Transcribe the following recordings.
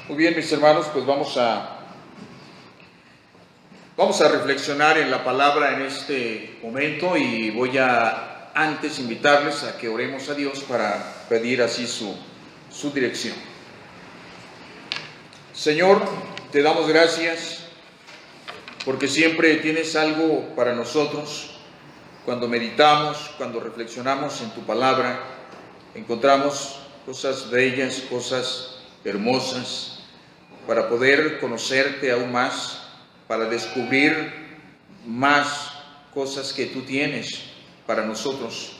Muy bien, mis hermanos, pues vamos a reflexionar en la palabra en este momento y voy a antes invitarles a que oremos a Dios para pedir así su dirección. Señor, te damos gracias porque siempre tienes algo para nosotros. Cuando meditamos, cuando reflexionamos en tu palabra, encontramos cosas bellas, cosas hermosas, para poder conocerte aún más, para descubrir más cosas que tú tienes para nosotros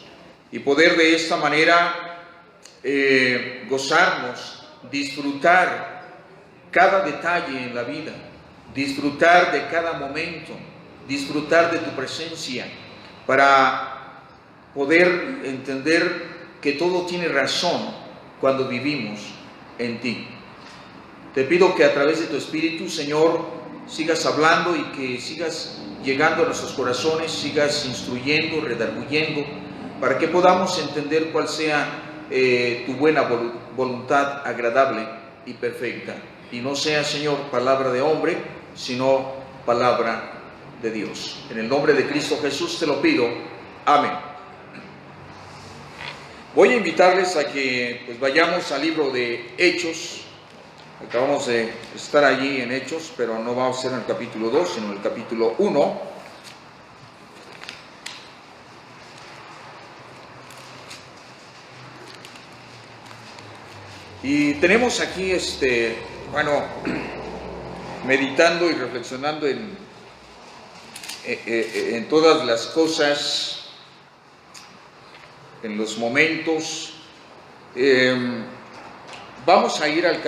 y poder de esta manera gozarnos, disfrutar cada detalle en la vida, disfrutar de cada momento, disfrutar de tu presencia, para poder entender que todo tiene razón cuando vivimos en ti. Te pido que a través de tu Espíritu, Señor, sigas hablando y que sigas llegando a nuestros corazones, sigas instruyendo, redarguyendo, para que podamos entender cuál sea tu buena voluntad agradable y perfecta. Y no sea, Señor, palabra de hombre, sino palabra de Dios. En el nombre de Cristo Jesús te lo pido. Amén. Voy a invitarles a que pues, vayamos al libro de Hechos. Acabamos de estar allí en Hechos, pero no vamos a ser en el capítulo 2, sino en el capítulo 1. Y tenemos aquí, meditando y reflexionando en todas las cosas, en los momentos. Vamos a ir al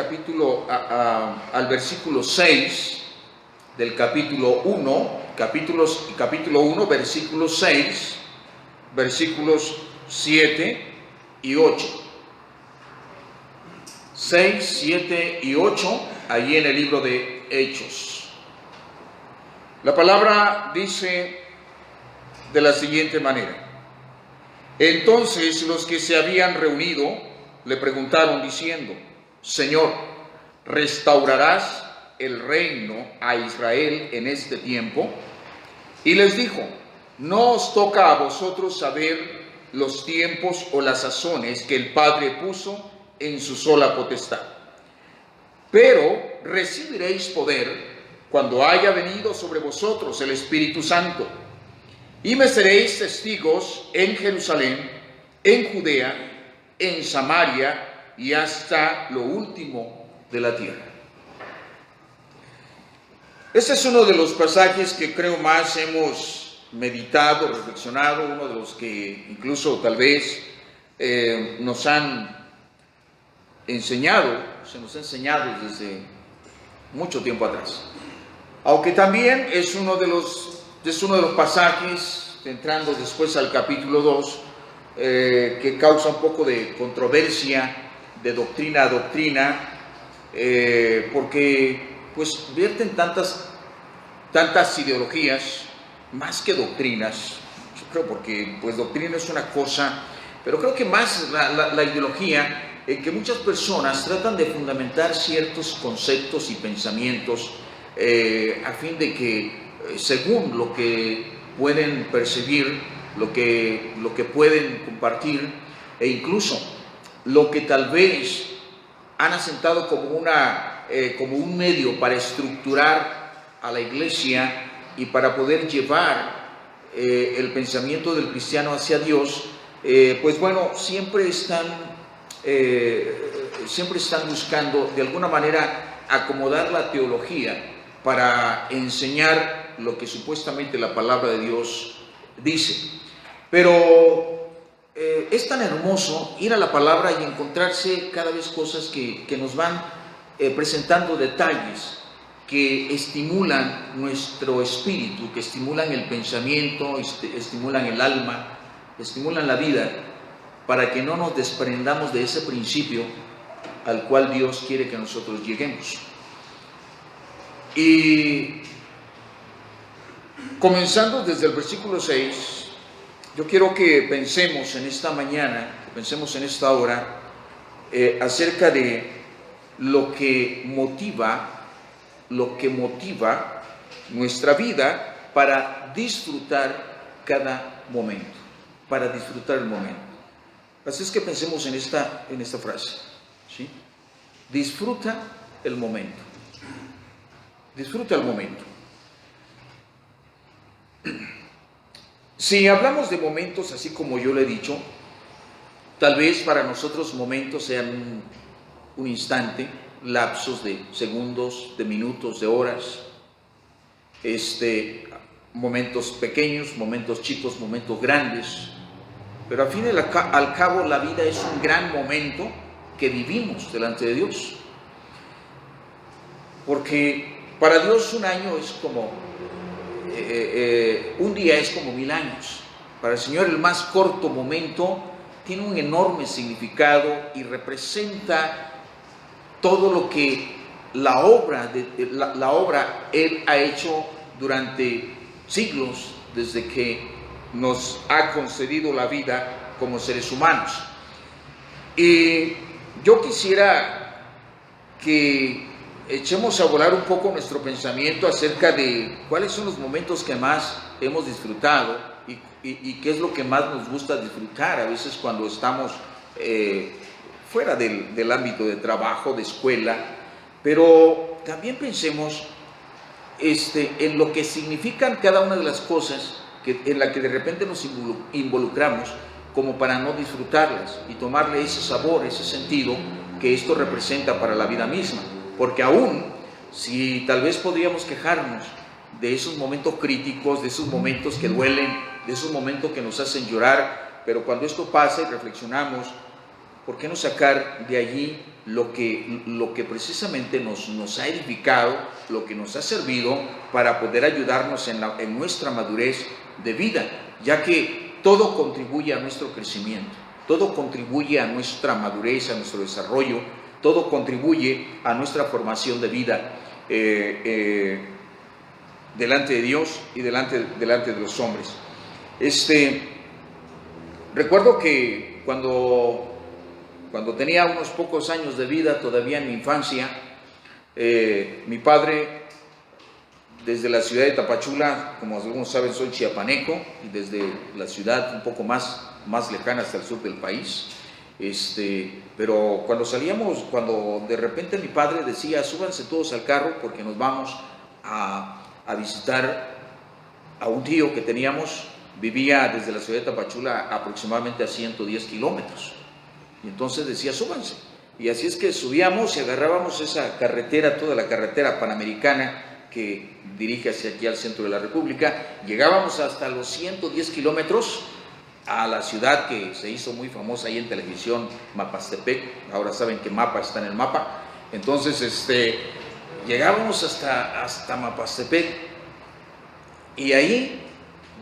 al versículo 6 del capítulo 1, capítulo 1, versículo 6, versículos 7 y 8. 6, 7 y 8, allí en el libro de Hechos. La palabra dice de la siguiente manera: Entonces los que se habían reunido le preguntaron diciendo: Señor, ¿restaurarás el reino a Israel en este tiempo? Y les dijo: No os toca a vosotros saber los tiempos o las sazones que el Padre puso en su sola potestad. Pero recibiréis poder cuando haya venido sobre vosotros el Espíritu Santo, y me seréis testigos en Jerusalén, en Judea, en Samaria y hasta lo último de la tierra. Este es uno de los pasajes que creo más hemos meditado, reflexionado, uno de los que incluso tal vez nos han enseñado, se nos ha enseñado desde mucho tiempo atrás. Aunque también es uno de los pasajes, entrando después al capítulo 2, que causa un poco de controversia, de doctrina a doctrina, porque pues vierten tantas ideologías, más que doctrinas. Yo creo, porque pues doctrina es una cosa, pero creo que más la ideología, en que muchas personas tratan de fundamentar ciertos conceptos y pensamientos a fin de que, según lo que pueden percibir, lo que pueden compartir, e incluso lo que tal vez han asentado como un medio para estructurar a la iglesia y para poder llevar el pensamiento del cristiano hacia Dios, pues bueno, siempre están buscando de alguna manera acomodar la teología para enseñar lo que supuestamente la palabra de Dios dice. Pero es tan hermoso ir a la palabra y encontrarse cada vez cosas que nos van presentando detalles que estimulan nuestro espíritu, que estimulan el pensamiento, estimulan el alma, estimulan la vida, para que no nos desprendamos de ese principio al cual Dios quiere que nosotros lleguemos. Y comenzando desde el versículo 6, yo quiero que pensemos en esta mañana, que pensemos en esta hora, acerca de lo que motiva nuestra vida para disfrutar cada momento, para disfrutar el momento. Así es que pensemos en esta frase, ¿sí? Disfruta el momento. Disfruta el momento. Si hablamos de momentos, así como yo le he dicho, tal vez para nosotros momentos sean un instante, lapsos de segundos, de minutos, de horas, momentos pequeños, momentos chicos, momentos grandes, pero al fin y al cabo la vida es un gran momento que vivimos delante de Dios, porque para Dios un año es como, un día es como 1000 años. Para el Señor el más corto momento tiene un enorme significado y representa todo lo que la obra Él ha hecho durante siglos, desde que nos ha concedido la vida como seres humanos. Y yo quisiera que echemos a volar un poco nuestro pensamiento acerca de cuáles son los momentos que más hemos disfrutado y qué es lo que más nos gusta disfrutar a veces cuando estamos fuera del ámbito de trabajo, de escuela, pero también pensemos en lo que significan cada una de las cosas en la que de repente nos involucramos como para no disfrutarlas y tomarle ese sabor, ese sentido que esto representa para la vida misma. Porque aún si tal vez podríamos quejarnos de esos momentos críticos, de esos momentos que duelen, de esos momentos que nos hacen llorar, pero cuando esto pasa y reflexionamos, ¿por qué no sacar de allí lo que precisamente nos ha edificado, lo que nos ha servido para poder ayudarnos en nuestra madurez de vida? Ya que todo contribuye a nuestro crecimiento, todo contribuye a nuestra madurez, a nuestro desarrollo, todo contribuye a nuestra formación de vida delante de Dios y delante de los hombres. Recuerdo que cuando tenía unos pocos años de vida, todavía en mi infancia, mi padre, desde la ciudad de Tapachula, como algunos saben, soy chiapaneco, y desde la ciudad un poco más lejana hasta el sur del país, pero cuando de repente mi padre decía, súbanse todos al carro porque nos vamos a visitar a un tío que teníamos, vivía desde la ciudad de Tapachula aproximadamente a 110 kilómetros. Y entonces decía, súbanse. Y así es que subíamos y agarrábamos esa carretera, toda la carretera panamericana que dirige hacia aquí al centro de la República. Llegábamos hasta los 110 kilómetros a la ciudad que se hizo muy famosa ahí en televisión, Mapastepec. Ahora saben que Mapa está en el mapa. Entonces, llegábamos hasta Mapastepec y ahí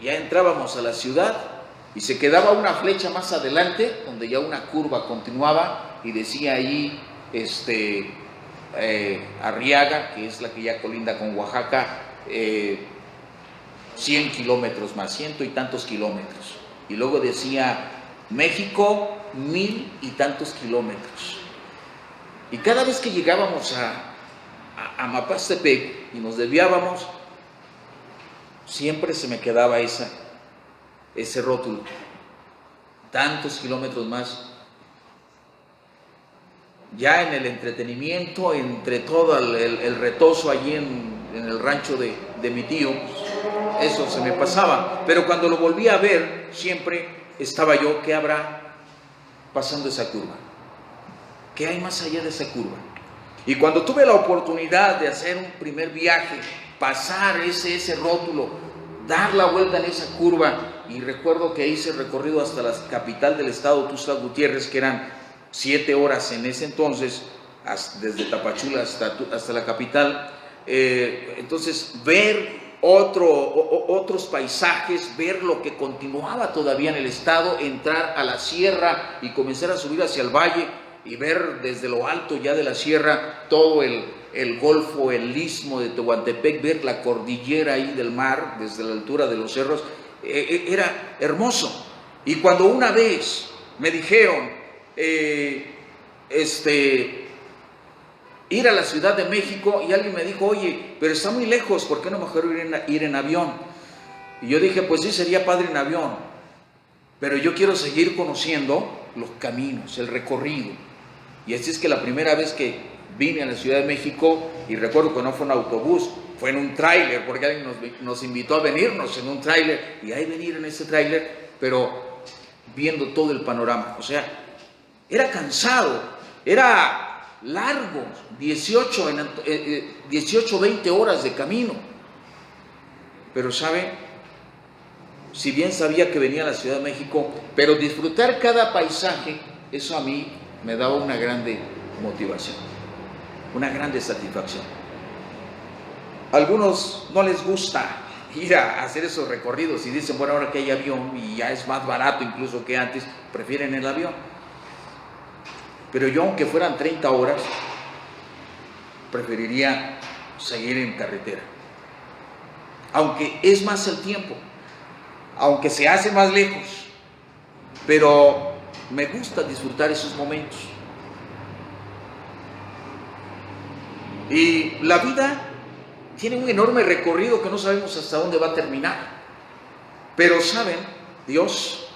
ya entrábamos a la ciudad y se quedaba una flecha más adelante donde ya una curva continuaba y decía ahí Arriaga, que es la que ya colinda con Oaxaca, 100 kilómetros más, 100 y tantos kilómetros. Y luego decía México, 1000 y tantos kilómetros. Y cada vez que llegábamos a Mapastepec y nos desviábamos, siempre se me quedaba ese rótulo, tantos kilómetros más. Ya en el entretenimiento, entre todo el retozo allí en el rancho de mi tío, eso se me pasaba, pero cuando lo volví a ver, siempre estaba yo, ¿qué habrá pasando esa curva? ¿Qué hay más allá de esa curva? Y cuando tuve la oportunidad de hacer un primer viaje, pasar ese rótulo, dar la vuelta en esa curva, y recuerdo que hice el recorrido hasta la capital del estado, Tuxtla Gutiérrez, que eran 7 horas en ese entonces, desde Tapachula hasta la capital. Entonces, ver otros paisajes, ver lo que continuaba todavía en el estado, entrar a la sierra y comenzar a subir hacia el valle y ver desde lo alto ya de la sierra todo el golfo, el istmo de Tehuantepec, ver la cordillera ahí del mar desde la altura de los cerros, era hermoso. Y cuando una vez me dijeron, ir a la Ciudad de México, y alguien me dijo, oye, pero está muy lejos, ¿por qué no mejor ir en avión? Y yo dije, pues sí, sería padre en avión, pero yo quiero seguir conociendo los caminos, el recorrido. Y así es que la primera vez que vine a la Ciudad de México, y recuerdo que no fue en autobús, fue en un tráiler, porque alguien nos invitó a venirnos en un tráiler, y ahí venir en ese tráiler, pero viendo todo el panorama. O sea, era cansado, era largo, 18, 20 horas de camino. Pero ¿sabe? Si bien sabía que venía a la Ciudad de México, pero disfrutar cada paisaje, eso a mí me daba una grande motivación, una grande satisfacción. A algunos no les gusta ir a hacer esos recorridos y dicen, bueno, ahora que hay avión y ya es más barato incluso que antes, prefieren el avión. Pero yo, aunque fueran 30 horas, preferiría seguir en carretera. Aunque es más el tiempo, aunque se hace más lejos, pero me gusta disfrutar esos momentos. Y la vida tiene un enorme recorrido que no sabemos hasta dónde va a terminar. Pero saben, Dios,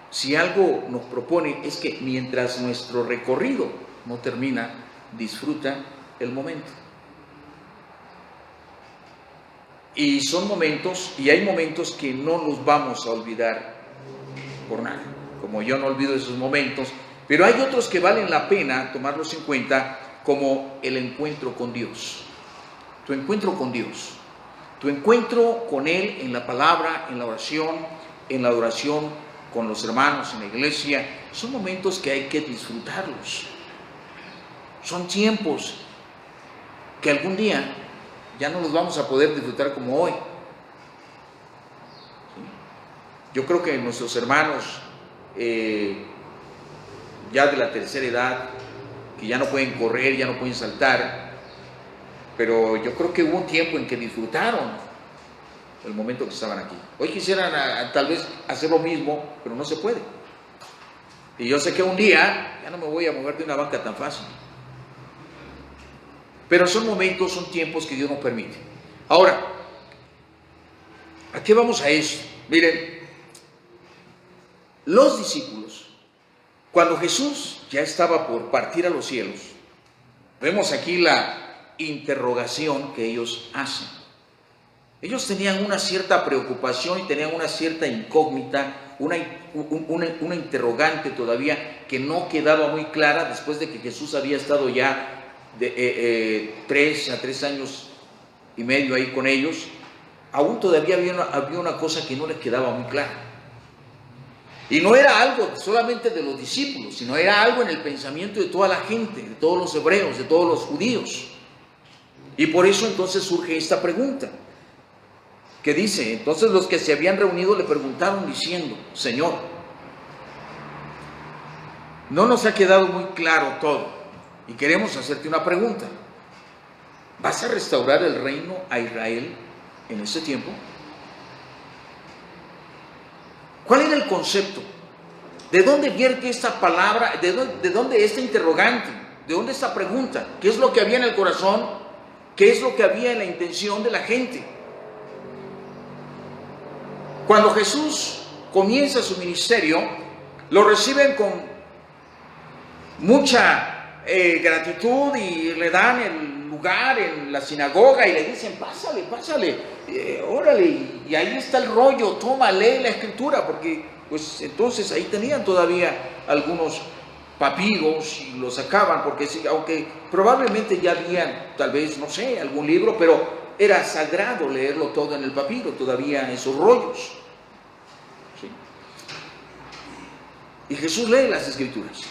si algo nos propone, es que mientras nuestro recorrido no termina, disfruta el momento. Y son momentos, y hay momentos que no nos vamos a olvidar por nada, como yo no olvido esos momentos, pero hay otros que valen la pena tomarlos en cuenta, como el encuentro con Dios. Tu encuentro con Dios, tu encuentro con Él en la palabra, en la oración, en la adoración con los hermanos en la iglesia, son momentos que hay que disfrutarlos. Son tiempos que algún día ya no los vamos a poder disfrutar como hoy. Yo creo que nuestros hermanos ya de la tercera edad, que ya no pueden correr, ya no pueden saltar, pero yo creo que hubo un tiempo en que disfrutaron el momento que estaban aquí. Hoy quisieran tal vez hacer lo mismo, pero no se puede. Y yo sé que un día ya no me voy a mover de una banca tan fácil. Pero son momentos, son tiempos que Dios nos permite. Ahora, ¿a qué vamos a eso? Miren, los discípulos, cuando Jesús ya estaba por partir a los cielos, vemos aquí la interrogación que ellos hacen. Ellos tenían una cierta preocupación y tenían una cierta incógnita, una interrogante todavía que no quedaba muy clara después de que Jesús había estado ya de 3 años y medio ahí con ellos. Aún todavía había una cosa que no les quedaba muy clara. Y no era algo solamente de los discípulos, sino era algo en el pensamiento de toda la gente, de todos los hebreos, de todos los judíos. Y por eso entonces surge esta pregunta, que dice, entonces los que se habían reunido le preguntaron diciendo, Señor, no nos ha quedado muy claro todo y queremos hacerte una pregunta. ¿Vas a restaurar el reino a Israel en ese tiempo? ¿Cuál era el concepto? ¿De dónde vierte esta palabra? ¿De dónde esta interrogante? ¿De dónde esta pregunta? ¿Qué es lo que había en el corazón? ¿Qué es lo que había en la intención de la gente? Cuando Jesús comienza su ministerio, lo reciben con mucha gratitud y le dan el lugar en la sinagoga y le dicen, pásale, órale, y ahí está el rollo, toma, lee la escritura, porque pues entonces ahí tenían todavía algunos papiros y lo sacaban, porque aunque probablemente ya habían tal vez, no sé, algún libro, pero era sagrado leerlo todo en el papiro, todavía esos rollos. ¿Sí? Y Jesús lee las escrituras.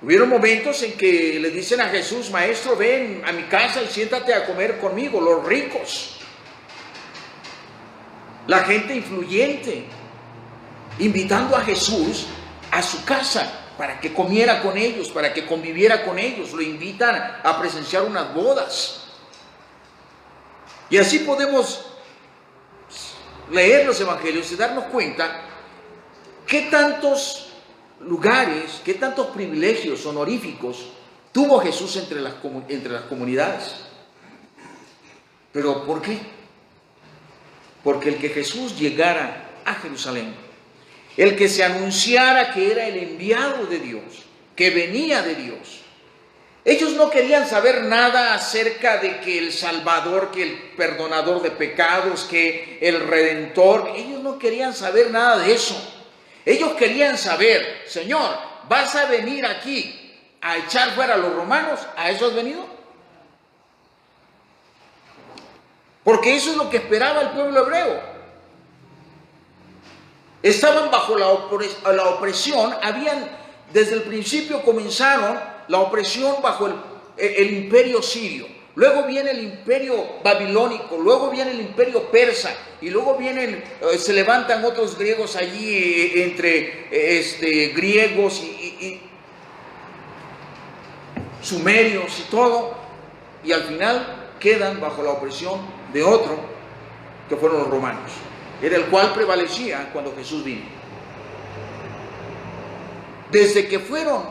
Hubieron momentos en que le dicen a Jesús, maestro, ven a mi casa y siéntate a comer conmigo, los ricos, la gente influyente, invitando a Jesús a su casa para que comiera con ellos, para que conviviera con ellos, lo invitan a presenciar unas bodas. Y así podemos leer los evangelios y darnos cuenta qué tantos lugares, qué tantos privilegios honoríficos tuvo Jesús entre las comunidades. ¿Pero por qué? Porque el que Jesús llegara a Jerusalén, el que se anunciara que era el enviado de Dios, que venía de Dios, ellos no querían saber nada acerca de que el Salvador, que el perdonador de pecados, que el Redentor, ellos no querían saber nada de eso. Ellos querían saber, Señor, ¿vas a venir aquí a echar fuera a los romanos? ¿A eso has venido? Porque eso es lo que esperaba el pueblo hebreo. Estaban bajo la opresión, desde el principio comenzaron la opresión bajo el imperio sirio. Luego viene el imperio babilónico, luego viene el imperio persa, y luego se levantan otros griegos allí, entre griegos y sumerios y todo, y al final quedan bajo la opresión de otro, que fueron los romanos, era el cual prevalecía cuando Jesús vino. Desde que fueron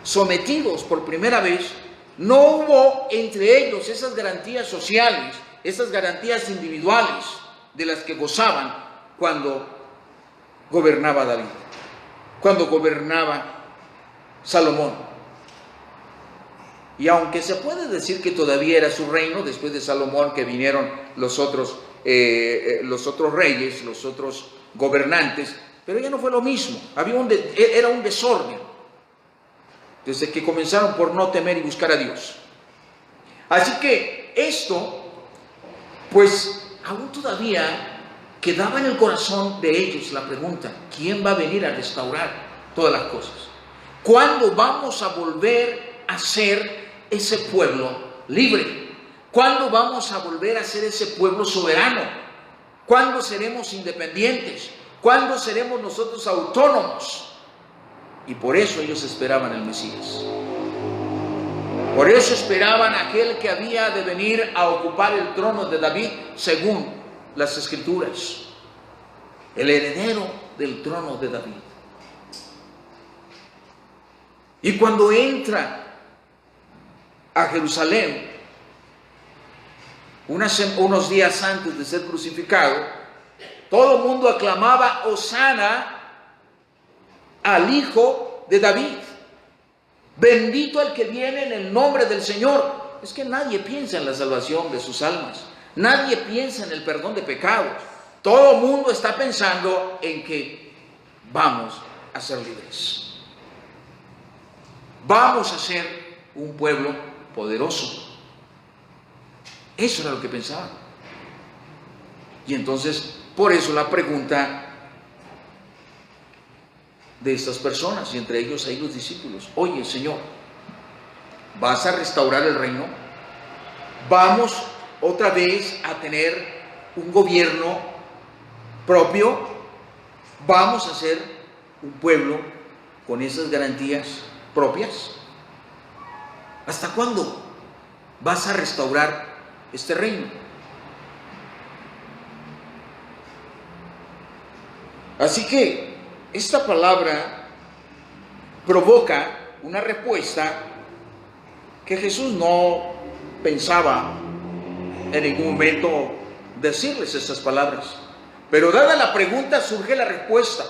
sometidos por primera vez, no hubo entre ellos esas garantías sociales, esas garantías individuales de las que gozaban cuando gobernaba David, cuando gobernaba Salomón. Y aunque se puede decir que todavía era su reino, después de Salomón que vinieron los otros reyes, los otros gobernantes, pero ya no fue lo mismo, era un desorden, desde que comenzaron por no temer y buscar a Dios. Así que esto, pues aún todavía quedaba en el corazón de ellos la pregunta: ¿quién va a venir a restaurar todas las cosas? ¿Cuándo vamos a volver a ser ese pueblo libre? ¿Cuándo vamos a volver a ser ese pueblo soberano? ¿Cuándo seremos independientes? ¿Cuándo seremos nosotros autónomos? Y por eso ellos esperaban el Mesías. Por eso esperaban a aquel que había de venir a ocupar el trono de David, según las Escrituras. El heredero del trono de David. Y cuando entra a Jerusalén, unos días antes de ser crucificado, todo el mundo aclamaba Hosana al Hijo de David. Bendito el que viene en el nombre del Señor. Es que nadie piensa en la salvación de sus almas. Nadie piensa en el perdón de pecados. Todo el mundo está pensando en que vamos a ser libres. Vamos a ser un pueblo poderoso. Eso era lo que pensaban. Y entonces, por eso la pregunta de estas personas, y entre ellos hay los discípulos: oye, Señor, ¿vas a restaurar el reino? ¿Vamos otra vez a tener un gobierno propio? ¿Vamos a ser un pueblo con esas garantías propias? ¿Hasta cuándo vas a restaurar este reino? Así que esta palabra provoca una respuesta que Jesús no pensaba en ningún momento decirles estas palabras. Pero dada la pregunta, surge la respuesta.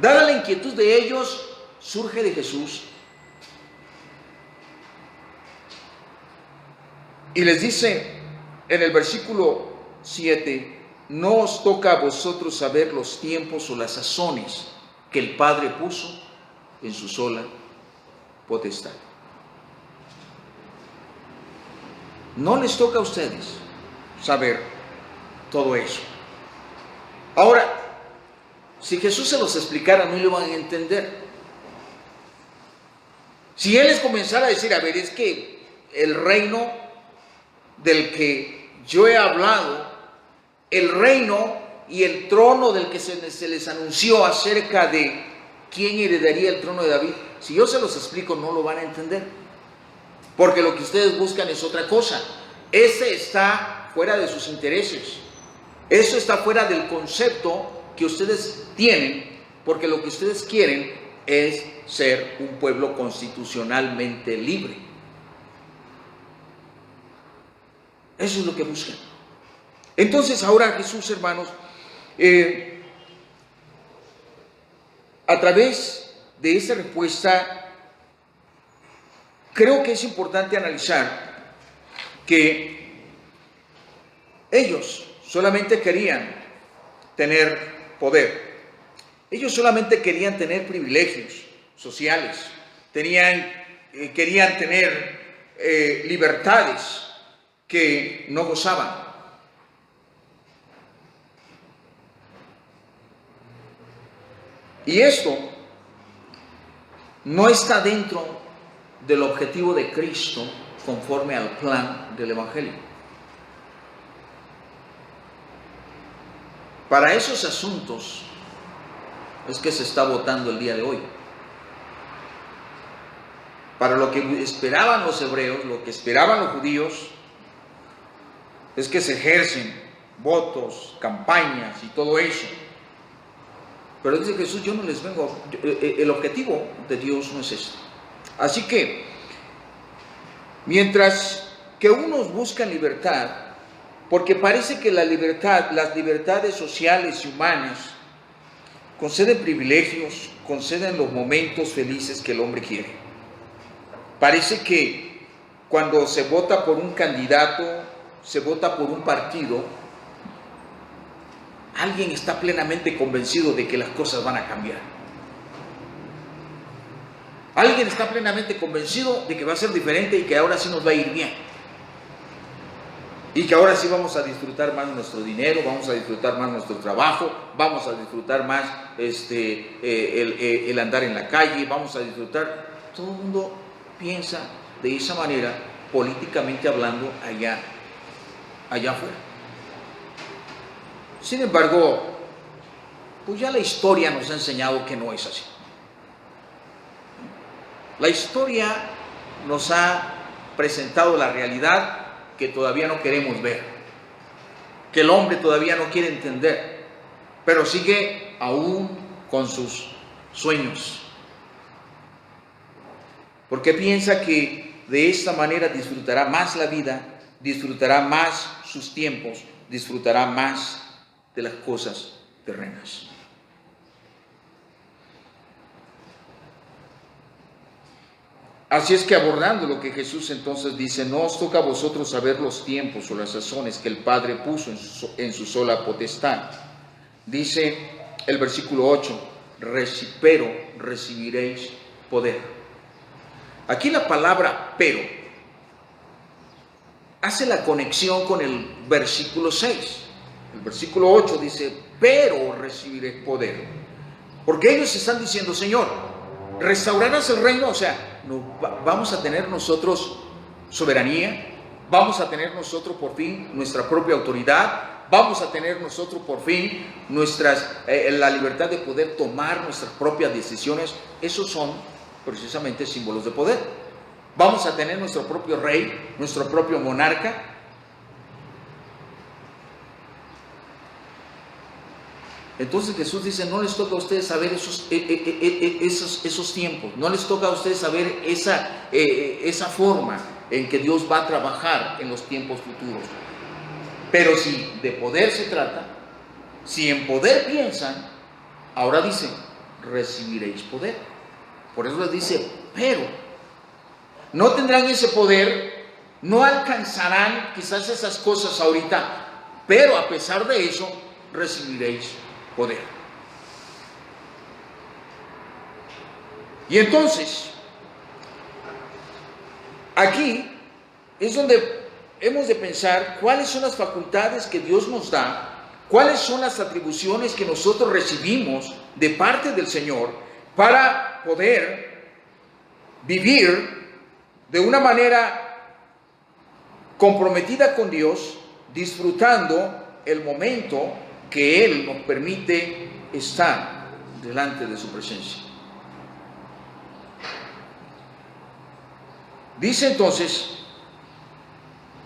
Dada la inquietud de ellos, surge de Jesús. Y les dice en el versículo 7: no os toca a vosotros saber los tiempos o las sazones que el Padre puso en su sola potestad. No les toca a ustedes saber todo eso. Ahora, si Jesús se los explicara, no lo van a entender. Si Él les comenzara a decir: a ver, es que el reino del que yo he hablado, el reino y el trono del que se les anunció acerca de quién heredaría el trono de David, si yo se los explico, no lo van a entender, porque lo que ustedes buscan es otra cosa. Ese está fuera de sus intereses, eso está fuera del concepto que ustedes tienen, porque lo que ustedes quieren es ser un pueblo constitucionalmente libre. Eso es lo que buscan. Entonces ahora Jesús, hermanos, a través de esta respuesta, creo que es importante analizar que ellos solamente querían tener poder. Ellos solamente querían tener privilegios sociales, querían tener libertades que no gozaban. Y esto no está dentro del objetivo de Cristo conforme al plan del Evangelio. Para esos asuntos es que se está votando el día de hoy. Para lo que esperaban los hebreos, lo que esperaban los judíos, es que se ejercen votos, campañas y todo eso. Pero dice Jesús, yo no les vengo, el objetivo de Dios no es esto. Así que, mientras que unos buscan libertad, porque parece que las libertades sociales y humanas conceden privilegios, conceden los momentos felices que el hombre quiere. Parece que cuando se vota por un candidato, se vota por un partido, alguien está plenamente convencido de que las cosas van a cambiar. Alguien está plenamente convencido de que va a ser diferente y que ahora sí nos va a ir bien. Y que ahora sí vamos a disfrutar más nuestro dinero, vamos a disfrutar más nuestro trabajo, vamos a disfrutar más el andar en la calle, vamos a disfrutar. Todo el mundo piensa de esa manera, políticamente hablando, allá afuera. Sin embargo, pues ya la historia nos ha enseñado que no es así. La historia nos ha presentado la realidad que todavía no queremos ver, que el hombre todavía no quiere entender, pero sigue aún con sus sueños, porque piensa que de esta manera disfrutará más la vida, disfrutará más sus tiempos, disfrutará más de las cosas terrenas. Así es que abordando lo que Jesús entonces dice, no os toca a vosotros saber los tiempos o las sazones que el Padre puso en su sola potestad. Dice el versículo 8, pero recibiréis poder. Aquí la palabra pero hace la conexión con el versículo 6. El versículo 8 dice, pero recibiréis poder. Porque ellos están diciendo, Señor, ¿restaurarás el reino? O sea, vamos a tener nosotros soberanía, vamos a tener nosotros por fin nuestra propia autoridad, vamos a tener nosotros por fin la libertad de poder tomar nuestras propias decisiones. Esos son precisamente símbolos de poder. Vamos a tener nuestro propio rey, nuestro propio monarca. Entonces Jesús dice, no les toca a ustedes saber esos tiempos, no les toca a ustedes saber esa forma en que Dios va a trabajar en los tiempos futuros. Pero si de poder se trata, si en poder piensan, ahora dicen, recibiréis poder. Por eso les dice, pero no tendrán ese poder, no alcanzarán quizás esas cosas ahorita, pero a pesar de eso, recibiréis poder. Y entonces, aquí es donde hemos de pensar cuáles son las facultades que Dios nos da, cuáles son las atribuciones que nosotros recibimos de parte del Señor para poder vivir de una manera comprometida con Dios, disfrutando el momento que Él nos permite estar delante de su presencia. Dice entonces,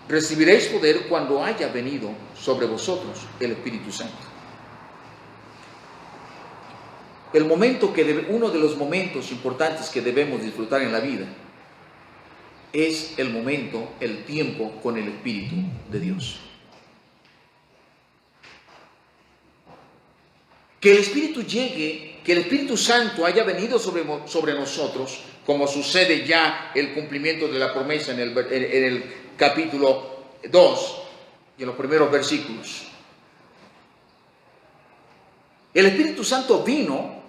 recibiréis poder cuando haya venido sobre vosotros el Espíritu Santo. uno de los momentos importantes que debemos disfrutar en la vida es el tiempo con el Espíritu de Dios. Que el Espíritu llegue, que el Espíritu Santo haya venido sobre nosotros, como sucede ya el cumplimiento de la promesa en el capítulo 2 y en los primeros versículos. El Espíritu Santo vino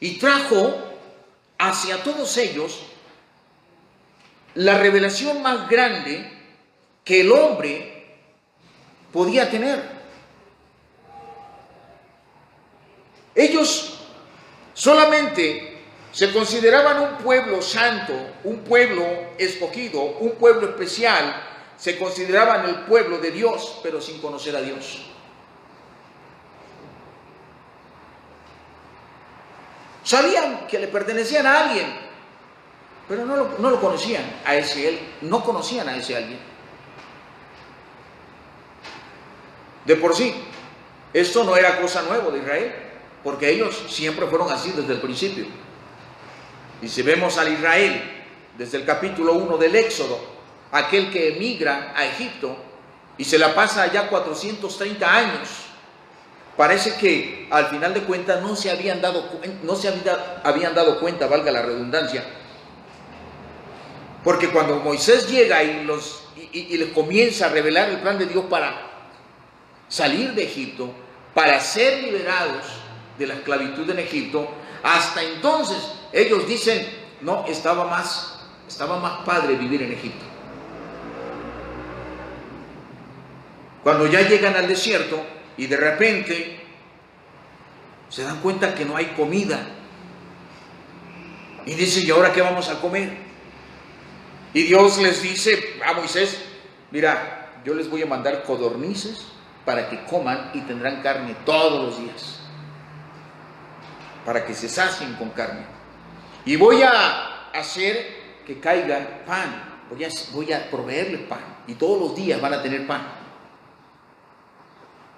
y trajo hacia todos ellos la revelación más grande que el hombre podía tener. Ellos solamente se consideraban un pueblo santo, un pueblo escogido, un pueblo especial. Se consideraban el pueblo de Dios, pero sin conocer a Dios. Sabían que le pertenecían a alguien, pero no lo conocían a ese no conocían a ese alguien. De por sí, esto no era cosa nueva de Israel, porque ellos siempre fueron así desde el principio. Y si vemos al Israel desde el capítulo 1 del Éxodo, aquel que emigra a Egipto y se la pasa allá 430 años, parece que al final de cuentas no se habían dado cuenta, valga la redundancia, porque cuando Moisés llega y les comienza a revelar el plan de Dios para salir de Egipto, para ser liberados de la esclavitud en Egipto, hasta entonces ellos dicen, no, estaba más padre vivir en Egipto. Cuando ya llegan al desierto y de repente se dan cuenta que no hay comida, y dicen, ¿y ahora qué vamos a comer? Y Dios les dice a Moisés, mira, yo les voy a mandar codornices para que coman y tendrán carne todos los días, para que se sacien con carne. Y voy a hacer que caiga pan, voy a proveerles pan, y todos los días van a tener pan.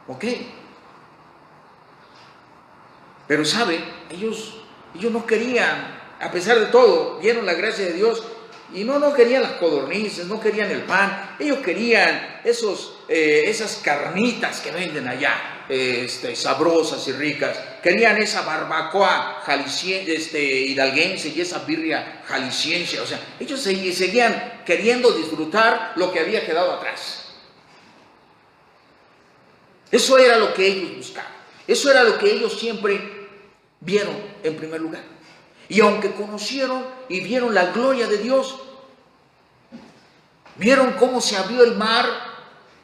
¿Ok? Pero ¿sabe? Ellos no querían, a pesar de todo, vieron la gracia de Dios y no querían las codornices, no querían el pan. Ellos querían esas carnitas que venden allá, sabrosas y ricas. Querían esa barbacoa hidalguense y esa birria jalisciense. O sea, ellos seguían queriendo disfrutar lo que había quedado atrás. Eso era lo que ellos buscaban. Eso era lo que ellos siempre vieron en primer lugar. Y aunque conocieron y vieron la gloria de Dios, vieron cómo se abrió el mar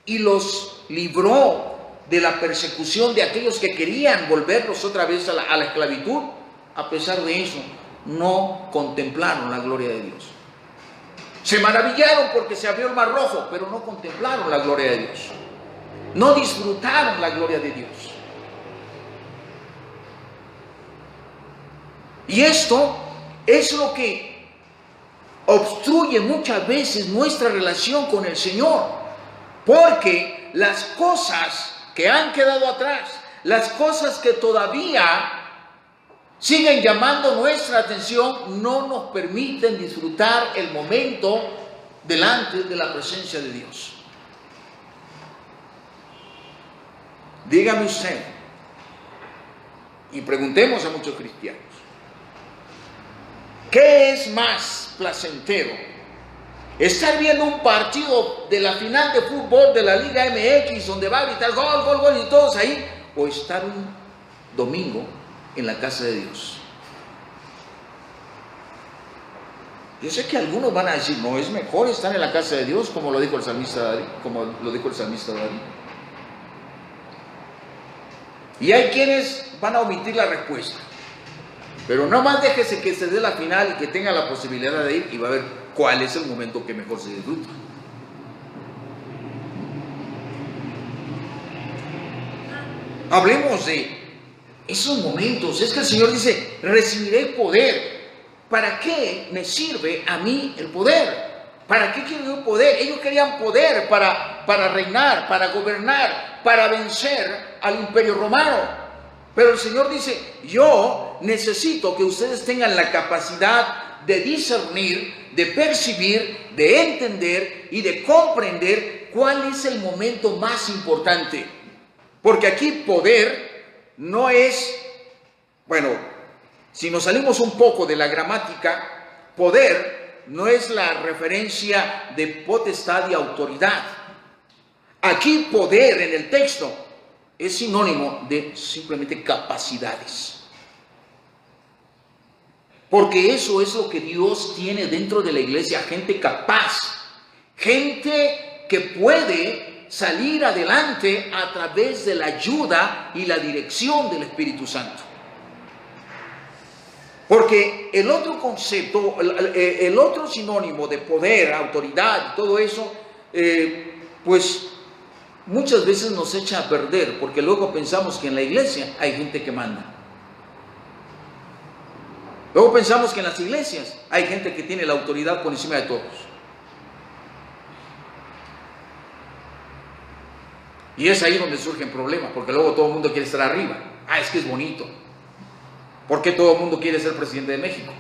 y los libró de la persecución de aquellos que querían volverlos otra vez a la esclavitud, a pesar de eso, no contemplaron la gloria de Dios. Se maravillaron porque se abrió el mar rojo, pero no contemplaron la gloria de Dios. No disfrutaron la gloria de Dios. Y esto es lo que obstruye muchas veces nuestra relación con el Señor, porque las cosas que han quedado atrás, las cosas que todavía siguen llamando nuestra atención, no nos permiten disfrutar el momento delante de la presencia de Dios. Dígame usted, y preguntemos a muchos cristianos, ¿qué es más placentero? ¿Estar viendo un partido de la final de fútbol de la Liga MX donde va a gritar gol, gol, gol y todos ahí? ¿O estar un domingo en la casa de Dios? Yo sé que algunos van a decir, no, es mejor estar en la casa de Dios, como lo dijo el salmista David. Y hay quienes van a omitir la respuesta. Pero no más déjese que se dé la final y que tenga la posibilidad de ir y va a ver cuál es el momento que mejor se disfruta. Hablemos de esos momentos. Es que el Señor dice, recibiré poder. ¿Para qué me sirve a mí el poder? ¿Para qué quiero yo poder? Ellos querían poder para reinar, para gobernar, para vencer al imperio romano. Pero el Señor dice, yo necesito que ustedes tengan la capacidad de discernir, de percibir, de entender y de comprender cuál es el momento más importante. Porque aquí poder no es, bueno, si nos salimos un poco de la gramática, poder no es la referencia de potestad y autoridad. Aquí poder en el texto es sinónimo de simplemente capacidades. Porque eso es lo que Dios tiene dentro de la iglesia, gente capaz, gente que puede salir adelante a través de la ayuda y la dirección del Espíritu Santo. Porque el otro concepto, el otro sinónimo de poder, autoridad, todo eso, pues muchas veces nos echa a perder, porque luego pensamos que en la iglesia hay gente que manda. Luego pensamos que en las iglesias hay gente que tiene la autoridad por encima de todos. Y es ahí donde surgen problemas, porque luego todo el mundo quiere estar arriba. Es que es bonito. ¿Por qué todo el mundo quiere ser presidente de México?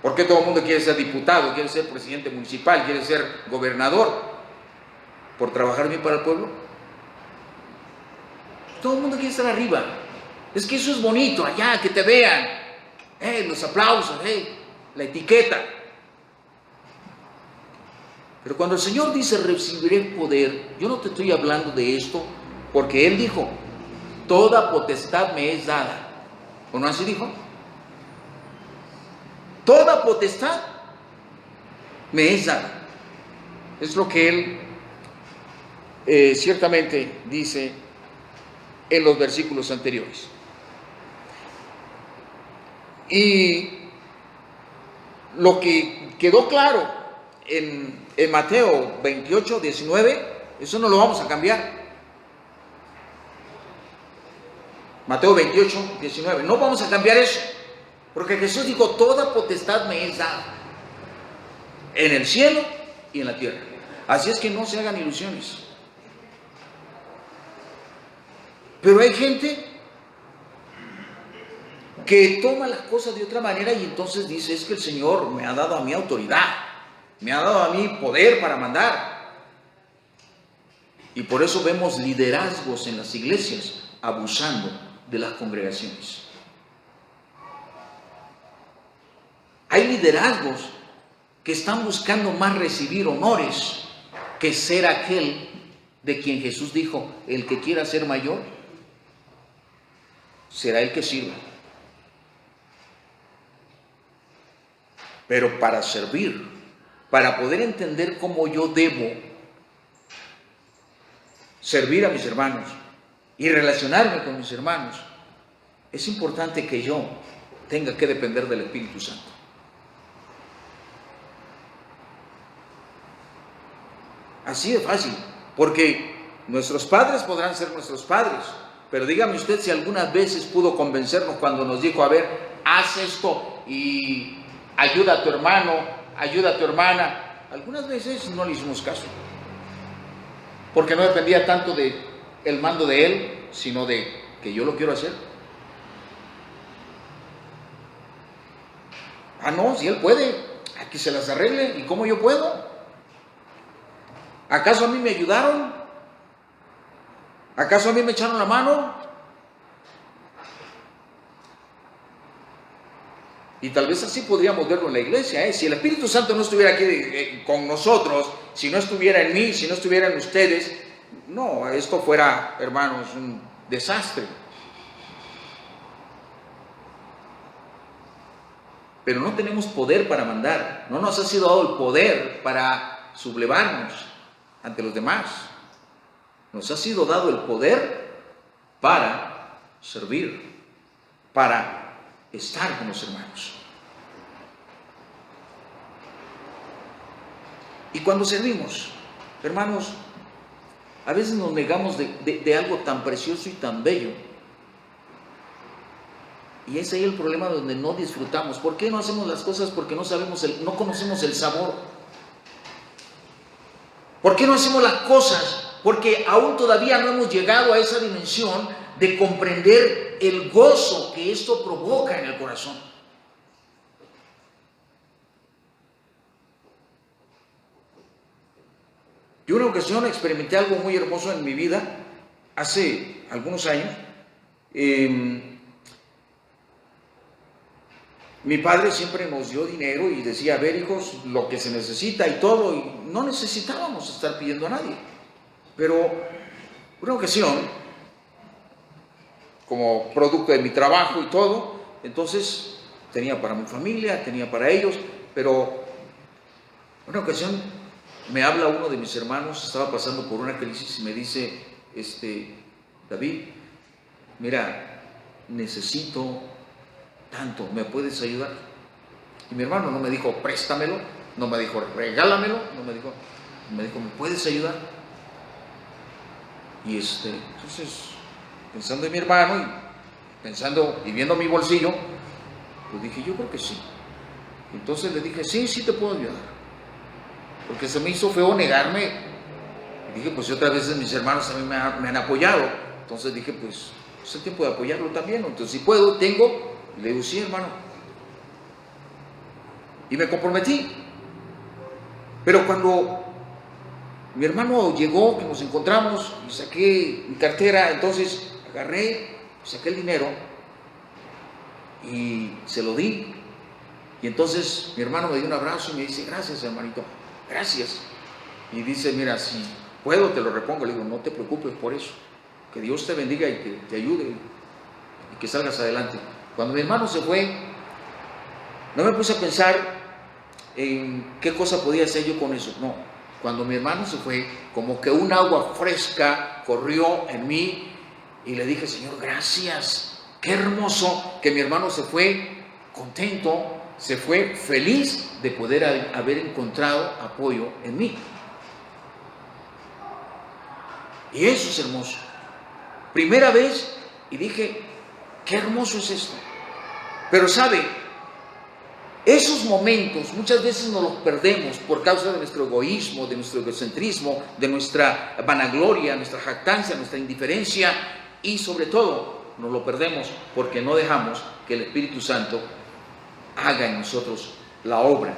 ¿Por qué todo el mundo quiere ser diputado, quiere ser presidente municipal, quiere ser gobernador? ¿Por trabajar bien para el pueblo? Todo el mundo quiere estar arriba. Es que eso es bonito, allá, que te vean. Los aplausos, la etiqueta. Pero cuando el Señor dice recibiré poder, yo no te estoy hablando de esto porque Él dijo, toda potestad me es dada. ¿O no así dijo? Toda potestad me es dada. Es lo que Él ciertamente dice en los versículos anteriores. Y lo que quedó claro en Mateo 28, 19, eso no lo vamos a cambiar. Mateo 28, 19, no vamos a cambiar eso, porque Jesús dijo, toda potestad me es dada, en el cielo y en la tierra. Así es que no se hagan ilusiones. Pero hay gente que toma las cosas de otra manera y entonces dice, es que el Señor me ha dado a mí autoridad, me ha dado a mí poder para mandar. Y por eso vemos liderazgos en las iglesias abusando de las congregaciones. Hay liderazgos que están buscando más recibir honores que ser aquel de quien Jesús dijo, el que quiera ser mayor, será el que sirva. Pero para servir, para poder entender cómo yo debo servir a mis hermanos y relacionarme con mis hermanos, es importante que yo tenga que depender del Espíritu Santo. Así de fácil, porque nuestros padres podrán ser nuestros padres, pero dígame usted si algunas veces pudo convencernos cuando nos dijo, a ver, haz esto y ayuda a tu hermano, ayuda a tu hermana. Algunas veces no le hicimos caso, porque no dependía tanto del mando de él, sino de que yo lo quiero hacer. No, si él puede, aquí se las arregle, ¿y cómo yo puedo? ¿Acaso a mí me ayudaron? ¿Acaso a mí me echaron la mano? Y tal vez así podríamos verlo en la iglesia, Si el Espíritu Santo no estuviera aquí con nosotros, si no estuviera en mí, si no estuviera en ustedes, no, esto fuera, hermanos, un desastre. Pero no tenemos poder para mandar, no nos ha sido dado el poder para sublevarnos ante los demás. Nos ha sido dado el poder para servir, para estar con los hermanos. Y cuando servimos, hermanos, a veces nos negamos de algo tan precioso y tan bello. Y ese es el problema donde no disfrutamos. ¿Por qué no hacemos las cosas? Porque no conocemos el sabor. ¿Por qué no hacemos las cosas? Porque aún todavía no hemos llegado a esa dimensión de comprender el gozo que esto provoca en el corazón. Yo en una ocasión experimenté algo muy hermoso en mi vida, hace algunos años. Mi padre siempre nos dio dinero y decía, a ver hijos, lo que se necesita y todo, y no necesitábamos estar pidiendo a nadie. Pero una ocasión, como producto de mi trabajo y todo, entonces tenía para mi familia, tenía para ellos, pero una ocasión me habla uno de mis hermanos, estaba pasando por una crisis y me dice, David, mira, necesito tanto, ¿me puedes ayudar? Y mi hermano no me dijo, préstamelo, no me dijo, regálamelo, me dijo, ¿me puedes ayudar? Y entonces, pensando en mi hermano y pensando y viendo mi bolsillo, pues dije, yo creo que sí. Entonces le dije, sí te puedo ayudar. Porque se me hizo feo negarme. Y dije, pues otras veces mis hermanos también me han apoyado. Entonces dije, pues es el tiempo de apoyarlo también. Entonces, si puedo, tengo. Y le digo, sí, hermano. Y me comprometí. Pero cuando mi hermano llegó, que nos encontramos, y saqué mi cartera, entonces agarré, saqué el dinero y se lo di. Y entonces mi hermano me dio un abrazo y me dice, gracias, hermanito, gracias. Y dice, mira, si puedo te lo repongo. Le digo, no te preocupes por eso. Que Dios te bendiga y que te ayude y que salgas adelante. Cuando mi hermano se fue, no me puse a pensar en qué cosa podía hacer yo con eso. No, cuando mi hermano se fue, como que un agua fresca corrió en mí y le dije, Señor, gracias. Qué hermoso que mi hermano se fue contento, se fue feliz de poder haber encontrado apoyo en mí. Y eso es hermoso. Primera vez y dije, qué hermoso es esto. Pero sabe, esos momentos muchas veces nos los perdemos por causa de nuestro egoísmo, de nuestro egocentrismo, de nuestra vanagloria, nuestra jactancia, nuestra indiferencia, y sobre todo nos lo perdemos porque no dejamos que el Espíritu Santo haga en nosotros la obra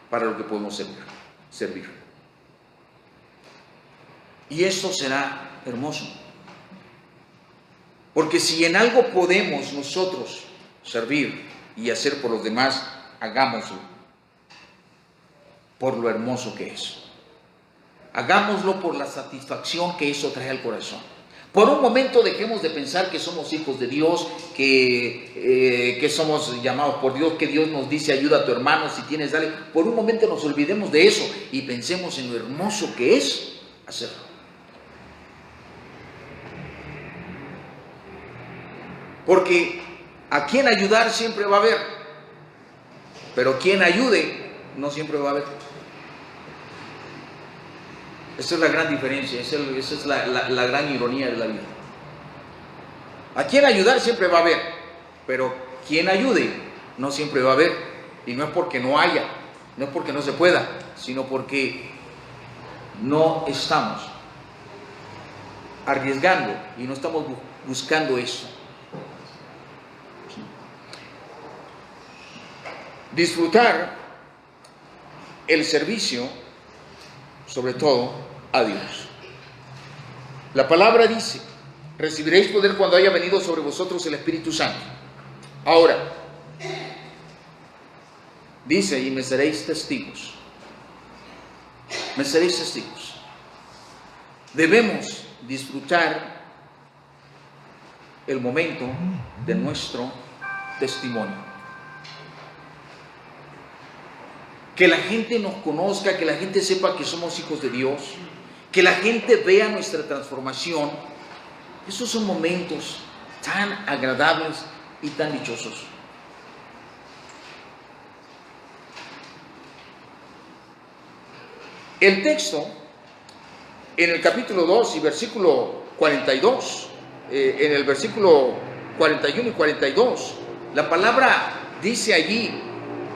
para lo que podemos servir. Y esto será hermoso. Porque si en algo podemos nosotros servir y hacer por los demás, hagámoslo por lo hermoso que es. Hagámoslo por la satisfacción que eso trae al corazón. Por un momento dejemos de pensar que somos hijos de Dios, que somos llamados por Dios, que Dios nos dice ayuda a tu hermano, si tienes, dale. Por un momento nos olvidemos de eso y pensemos en lo hermoso que es hacerlo. Porque a quien ayudar siempre va a haber, pero quien ayude no siempre va a haber. Esa es la gran diferencia, esa es la gran ironía de la vida. A quien ayudar siempre va a haber, pero quien ayude no siempre va a haber. Y no es porque no haya, no es porque no se pueda, sino porque no estamos arriesgando y no estamos buscando eso. Disfrutar el servicio, sobre todo a Dios. La palabra dice, recibiréis poder cuando haya venido sobre vosotros el Espíritu Santo. Ahora, dice, y me seréis testigos. Me seréis testigos. Debemos disfrutar el momento de nuestro testimonio. Que la gente nos conozca, que la gente sepa que somos hijos de Dios, que la gente vea nuestra transformación. Esos son momentos tan agradables y tan dichosos. El texto, en el capítulo 2 y versículo 42, en el versículo 41 y 42, la palabra dice allí,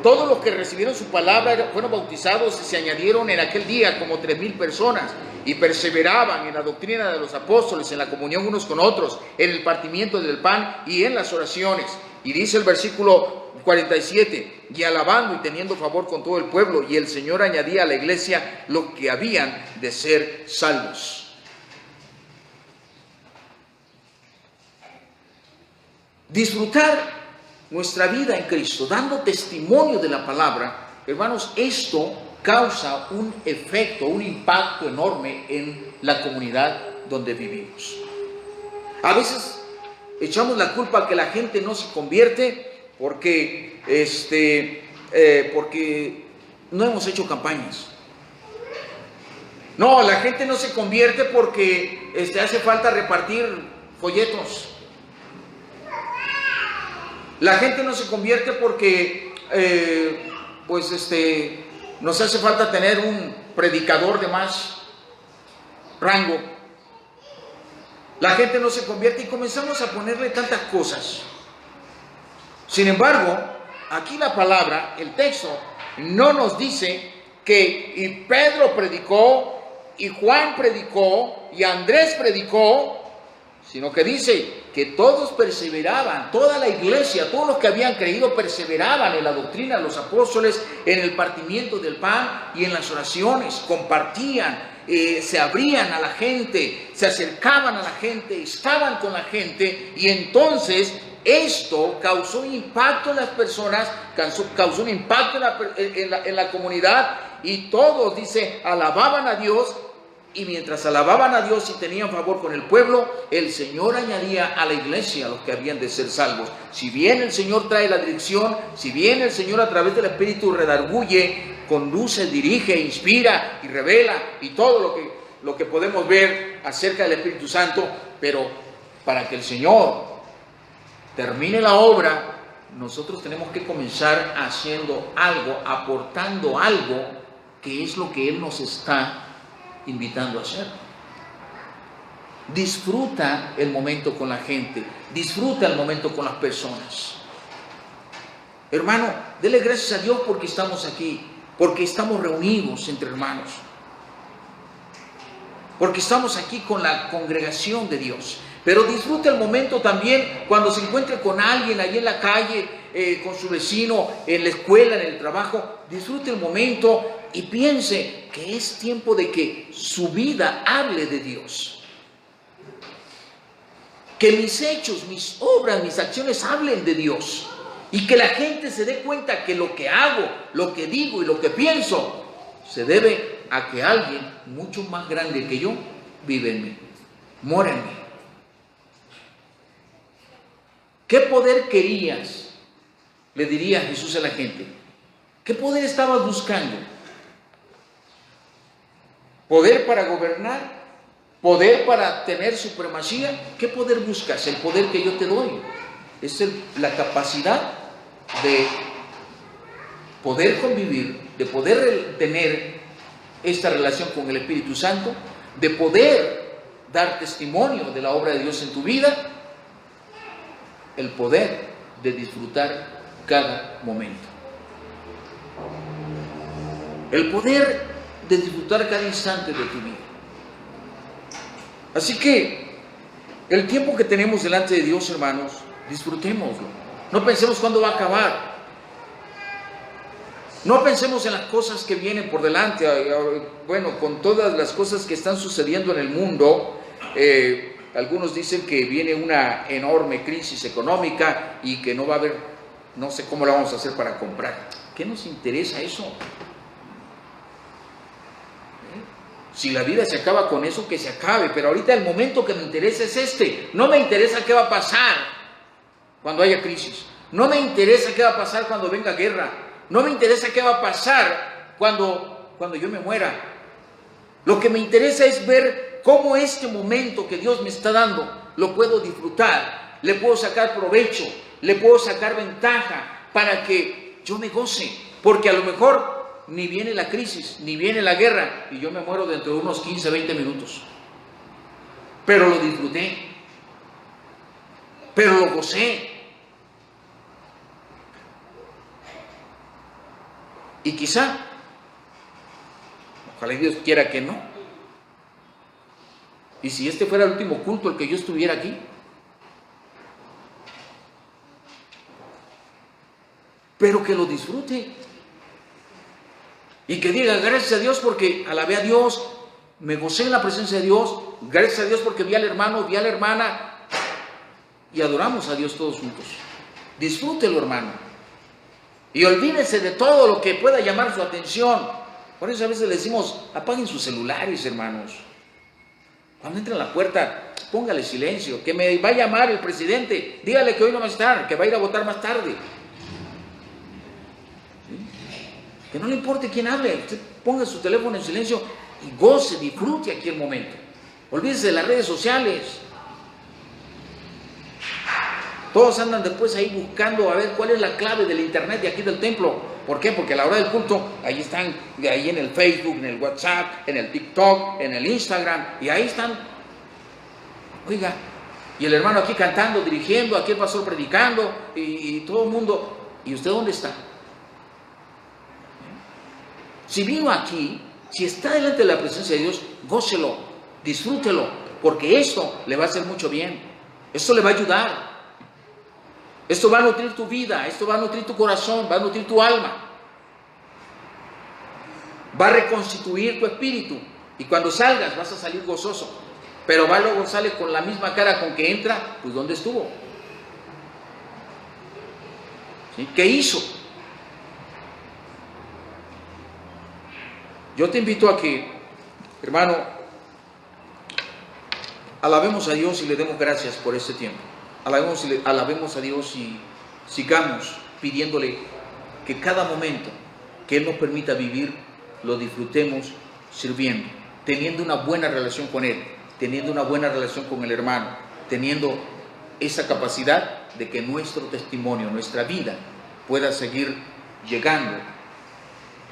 Todos los que recibieron su palabra fueron bautizados y se añadieron en aquel día como 3,000 personas, y perseveraban en la doctrina de los apóstoles, en la comunión unos con otros, en el partimiento del pan y en las oraciones. Y dice el versículo 47, y alabando y teniendo favor con todo el pueblo, y el Señor añadía a la iglesia los que habían de ser salvos. Disfrutar nuestra vida en Cristo, dando testimonio de la palabra, hermanos, esto causa un efecto, un impacto enorme en la comunidad donde vivimos. A veces echamos la culpa a que la gente no se convierte porque no hemos hecho campañas. No, la gente no se convierte porque hace falta repartir folletos. La gente no se convierte porque nos hace falta tener un predicador de más rango. La gente no se convierte y comenzamos a ponerle tantas cosas. Sin embargo, aquí la palabra, el texto, no nos dice que y Pedro predicó, y Juan predicó, y Andrés predicó, sino que dice que todos perseveraban, toda la iglesia, todos los que habían creído perseveraban en la doctrina de los apóstoles, en el partimiento del pan y en las oraciones, compartían, se abrían a la gente, se acercaban a la gente, estaban con la gente, y entonces esto causó un impacto en las personas, causó un impacto en la comunidad, y todos, dice, alababan a Dios. Y mientras alababan a Dios y tenían favor con el pueblo, el Señor añadía a la iglesia a los que habían de ser salvos. Si bien el Señor trae la dirección, si bien el Señor a través del Espíritu redarguye, conduce, dirige, inspira y revela, y todo lo que podemos ver acerca del Espíritu Santo, pero para que el Señor termine la obra, nosotros tenemos que comenzar haciendo algo, aportando algo, que es lo que Él nos está invitando a hacer. Disfruta el momento con la gente, disfruta el momento con las personas. Hermano, dele gracias a Dios porque estamos aquí, porque estamos reunidos entre hermanos, porque estamos aquí con la congregación de Dios. Pero disfruta el momento también cuando se encuentre con alguien allí en la calle, con su vecino, en la escuela, en el trabajo. Disfrute el momento y piense que es tiempo de que su vida hable de Dios. Que mis hechos, mis obras, mis acciones hablen de Dios. Y que la gente se dé cuenta que lo que hago, lo que digo y lo que pienso se debe a que alguien mucho más grande que yo vive en mí, mora en mí. ¿Qué poder querías? Le diría Jesús a la gente. ¿Qué poder estabas buscando? ¿Poder para gobernar? ¿Poder para tener supremacía? ¿Qué poder buscas? El poder que yo te doy es la capacidad de poder convivir, de poder tener esta relación con el Espíritu Santo, de poder dar testimonio de la obra de Dios en tu vida, el poder de disfrutar cada momento, el poder de disfrutar cada instante de tu vida. Así que el tiempo que tenemos delante de Dios, hermanos, disfrutémoslo. No pensemos cuándo va a acabar. No pensemos en las cosas que vienen por delante. Bueno, con todas las cosas que están sucediendo en el mundo, algunos dicen que viene una enorme crisis económica y que no va a haber, no sé cómo la vamos a hacer para comprar. ¿Qué nos interesa eso? Si la vida se acaba con eso, que se acabe. Pero ahorita el momento que me interesa es este. No me interesa qué va a pasar cuando haya crisis. No me interesa qué va a pasar cuando venga guerra. No me interesa qué va a pasar cuando yo me muera. Lo que me interesa es ver cómo este momento que Dios me está dando lo puedo disfrutar, le puedo sacar provecho, le puedo sacar ventaja para que yo me goce, porque a lo mejor ni viene la crisis, ni viene la guerra y yo me muero dentro de unos 15, 20 minutos. Pero lo disfruté, pero lo gocé. Y quizá, ojalá Dios quiera que no. Y si este fuera el último culto el que yo estuviera aquí, pero que lo disfrute. Y que diga, gracias a Dios porque alabé a Dios, me gocé en la presencia de Dios, gracias a Dios porque vi al hermano, vi a la hermana, y adoramos a Dios todos juntos. Disfrútelo, hermano. Y olvídese de todo lo que pueda llamar su atención. Por eso a veces le decimos, apaguen sus celulares, hermanos. Cuando entre a la puerta, póngale silencio, que me va a llamar el presidente, dígale que hoy no va a estar, que va a ir a votar más tarde. ¿Sí? Que no le importe quién hable, usted ponga su teléfono en silencio y goce, disfrute aquí el momento. Olvídese de las redes sociales. Todos andan después ahí buscando a ver cuál es la clave del internet de aquí del templo. ¿Por qué? Porque a la hora del culto, ahí están, ahí en el Facebook, en el WhatsApp, en el TikTok, en el Instagram, y ahí están. Oiga, y el hermano aquí cantando, dirigiendo, aquí el pastor predicando, y todo el mundo. ¿Y usted dónde está? Si vino aquí, si está delante de la presencia de Dios, gócelo, disfrútelo, porque esto le va a hacer mucho bien. Esto le va a ayudar. Esto va a nutrir tu vida, esto va a nutrir tu corazón, va a nutrir tu alma. Va a reconstituir tu espíritu. Y cuando salgas vas a salir gozoso. Pero va luego sale con la misma cara con que entra, pues ¿dónde estuvo? ¿Sí? ¿Qué hizo? Yo te invito a que, hermano, alabemos a Dios y le demos gracias por este tiempo. Alabemos a Dios y sigamos pidiéndole que cada momento que Él nos permita vivir, lo disfrutemos sirviendo, teniendo una buena relación con Él, teniendo una buena relación con el hermano, teniendo esa capacidad de que nuestro testimonio, nuestra vida, pueda seguir llegando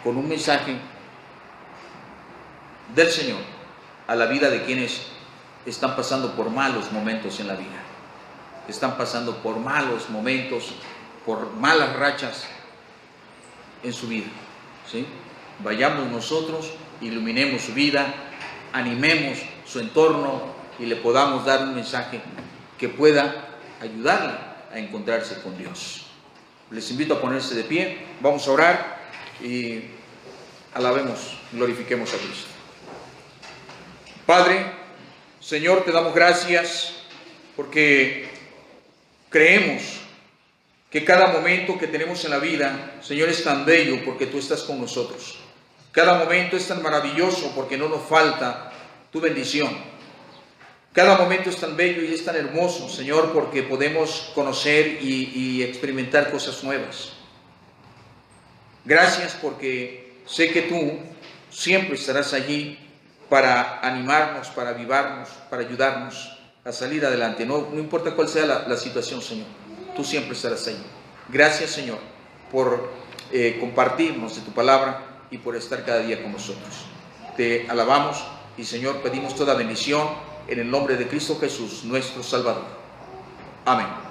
con un mensaje del Señor a la vida de quienes están pasando por malos momentos en la vida. Están pasando por malos momentos, por malas rachas en su vida, ¿sí? Vayamos nosotros, iluminemos su vida, animemos su entorno y le podamos dar un mensaje que pueda ayudarle a encontrarse con Dios. Les invito a ponerse de pie, vamos a orar y alabemos, glorifiquemos a Cristo. Padre, Señor, te damos gracias porque creemos que cada momento que tenemos en la vida, Señor, es tan bello porque tú estás con nosotros. Cada momento es tan maravilloso porque no nos falta tu bendición. Cada momento es tan bello y es tan hermoso, Señor, porque podemos conocer y experimentar cosas nuevas. Gracias porque sé que tú siempre estarás allí para animarnos, para avivarnos, para ayudarnos a salir adelante. No importa cuál sea la situación, Señor, tú siempre estarás ahí. Gracias, Señor, por compartirnos de tu palabra y por estar cada día con nosotros. Te alabamos y, Señor, pedimos toda bendición en el nombre de Cristo Jesús, nuestro Salvador. Amén.